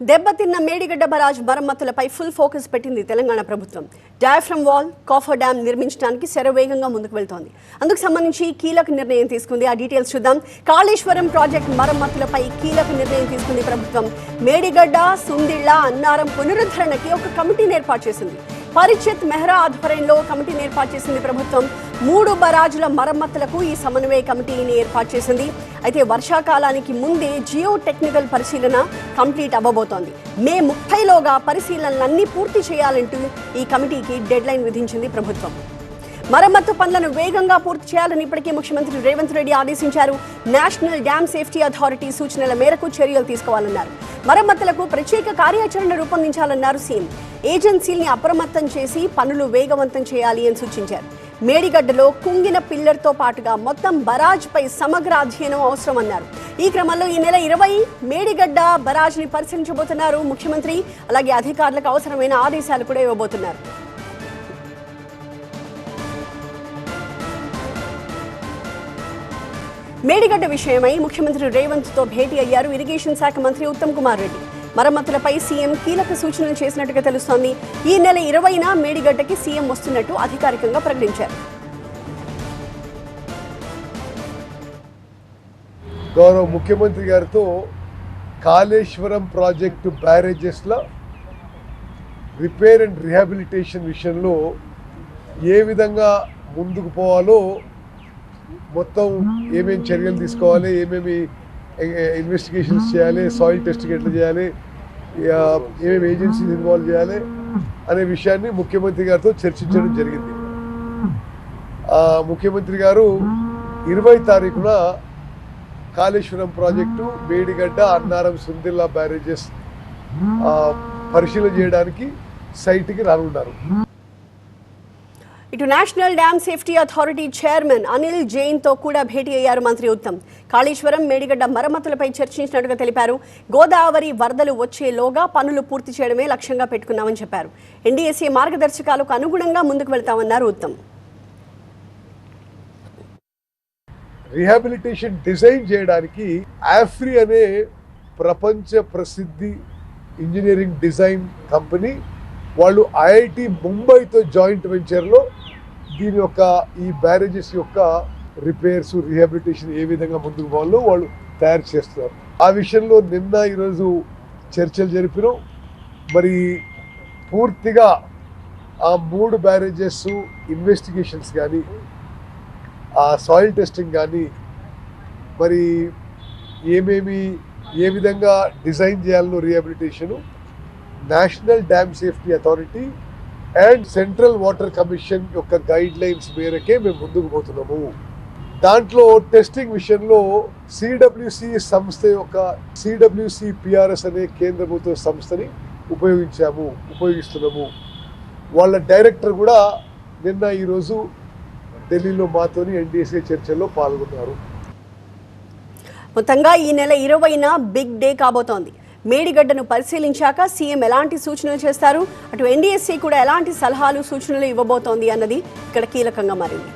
దెబ్బతిన్న Medigadda barrage మరమ్మతులపై full focus పెట్టింది తెలంగాణ ప్రభుత్వం. డయాఫ్రమ్ వాల్, కాఫర్ డ్యామ్ నిర్మించడానికి శరవేగంగా ముందుకు వెళ్తోంది. అందుకు సంబంధించి కీలక నిర్ణయం తీసుకుంది. ఆ డీటెయిల్స్ చూద్దాం. కాళేశ్వరం ప్రాజెక్ట్ మరమ్మతులపై కీలక నిర్ణయం తీసుకుంది ప్రభుత్వం. మేడిగడ్డ, సుందిళ్ల, అన్నారం పునరుద్ధరణకి ఒక కమిటీని ఏర్పాటు చేసింది. పరిచిత్ మెహ్రా ఆధ్వర్యంలో కమిటీని ఏర్పాటు చేసింది ప్రభుత్వం. 3 బరాజుల మరమ్మతులకు ఈ సమన్వయ కమిటీని ఏర్పాటు చేసింది. అయితే వర్షాకాలానికి ముందే జియో టెక్నికల్ పరిశీలన కంప్లీట్ అవ్వబోతోంది. మే 30లోగా పరిశీలనలన్నీ పూర్తి చేయాలంటూ ఈ కమిటీకి డెడ్ లైన్ విధించింది ప్రభుత్వం. మరమ్మతు పనులను వేగంగా పూర్తి చేయాలని ఇప్పటికే ముఖ్యమంత్రి రేవంత్ రెడ్డి ఆదేశించారు. నేషనల్ డ్యామ్ సేఫ్టీ అథారిటీ సూచనల మేరకు చర్యలు తీసుకోవాలన్నారు. మరమ్మతులకు ప్రత్యేక కార్యాచరణ రూపొందించాలన్నారు సీఎం. ఏజెన్సీల్ని అప్రమత్తం చేసి పనులు వేగవంతం చేయాలి అని సూచించారు. మేడిగడ్డలో కుంగిన పిల్లర్తో పాటుగా మొత్తం బరాజ్పై సమగ్ర అధ్యయనం అవసరమన్నారు. ఈ క్రమంలో ఈ నెల 20 మేడిగడ్డ బరాజ్ని పరిశీలించబోతున్నారు ముఖ్యమంత్రి. అలాగే అధికారులకు అవసరమైన ఆదేశాలు కూడా ఇవ్వబోతున్నారు. మేడిగడ్డ విషయమై ముఖ్యమంత్రి రేవంత్తో భేటీ అయ్యారు ఇరిగేషన్ శాఖ మంత్రి ఉత్తమ్ కుమార్ రెడ్డి. మరమ్మతులపై సీఎం కీలక సూచనలు చేసినట్టుగా తెలుస్తోంది. ఈ నెల 20న మేడిగడ్డకి సీఎం వస్తున్నట్టు అధికారికంగా ప్రకటించారు. గౌరవ ముఖ్యమంత్రి గారితో కాళేశ్వరం ప్రాజెక్టు బ్యారేజెస్ల రిపేర్ అండ్ రిహాబిలిటేషన్ విషయంలో ఏ విధంగా ముందుకు పోవాలో, మొత్తం ఏమేమి చర్యలు తీసుకోవాలి, ఏమేమి ఇన్వెస్టిగేషన్స్ చేయాలి, సాయిల్ టెస్టింగ్ ఎట్లా చేయాలి, ఏమేమి ఏజెన్సీస్ ఇన్వాల్వ్ చేయాలి అనే విషయాన్ని ముఖ్యమంత్రి గారితో చర్చించడం జరిగింది. ముఖ్యమంత్రి గారు 20 తారీఖున కాళేశ్వరం ప్రాజెక్టు, మేడిగడ్డ, అన్నారం, సుందిల్లా బ్యారేజెస్ పరిశీలన చేయడానికి సైట్కి రానున్నారు. ఇటు national dam safety authority chairman Anil జైన్తో కూడా భేటీ అయ్యారు మంత్రి ఉత్తమ్. కాళేశ్వరం, మేడిగడ్డ మరమ్మతులపై చర్చించినట్టుగా తెలిపారు. గోదావరి వరదలు వచ్చేలోగా పనులు పూర్తి చేయడమే లక్ష్యంగా పెట్టుకున్నామని చెప్పారు. ఎన్డీఎస్ఏ మార్గదర్శకాలకు అనుగుణంగా ముందుకు వెళ్తామన్నారు ఉత్తమ్. రిహాబిలిటేషన్ డిజైన్ చేయడానికి ఆఫ్రీ అనే ప్రపంచ ప్రసిద్ధి ఇంజనీరింగ్ డిజైన్ కంపెనీ వాళ్ళు ఐఐటి ముంబైతో జాయింట్ వెంచర్లో దీని యొక్క ఈ బ్యారేజెస్ యొక్క రిపేర్స్, రిహాబిలిటేషన్ ఏ విధంగా ముందుకు పోవాలో వాళ్ళు తయారు చేస్తున్నారు. ఆ విషయంలో నిన్న ఈరోజు చర్చలు జరిపినాం. మరి పూర్తిగా ఆ 3 బ్యారేజెస్ ఇన్వెస్టిగేషన్స్ కానీ, ఆ సాయిల్ టెస్టింగ్ కానీ, మరి ఏ విధంగా డిజైన్ చేయాలనో rehabilitation national dam safety authority and central water commission యొక్క గైడ్ లైన్స్ మేరకే మేము ముందుకు పోతున్నాము. దాంట్లో టెస్టింగ్ విషయంలో సిడబ్ల్యూసి పిఆర్ఎస్ అనే కేంద్ర ప్రభుత్వ సంస్థని ఉపయోగిస్తున్నాము. వాళ్ళ డైరెక్టర్ కూడా నిన్న ఈరోజు ఢిల్లీలో మాతోని ఎన్డీఎస్ఏ చర్చల్లో పాల్గొన్నారు. మొత్తంగా ఈ నెల 20న బిగ్ డే కాబోతోంది. మేడిగడ్డను పరిశీలించాక సీఎం ఎలాంటి సూచనలు చేస్తారు, అటు ఎన్డీఎస్సీ కూడా ఎలాంటి సలహాలు, సూచనలు ఇవ్వబోతోంది అన్నది ఇక్కడ కీలకంగా మారింది.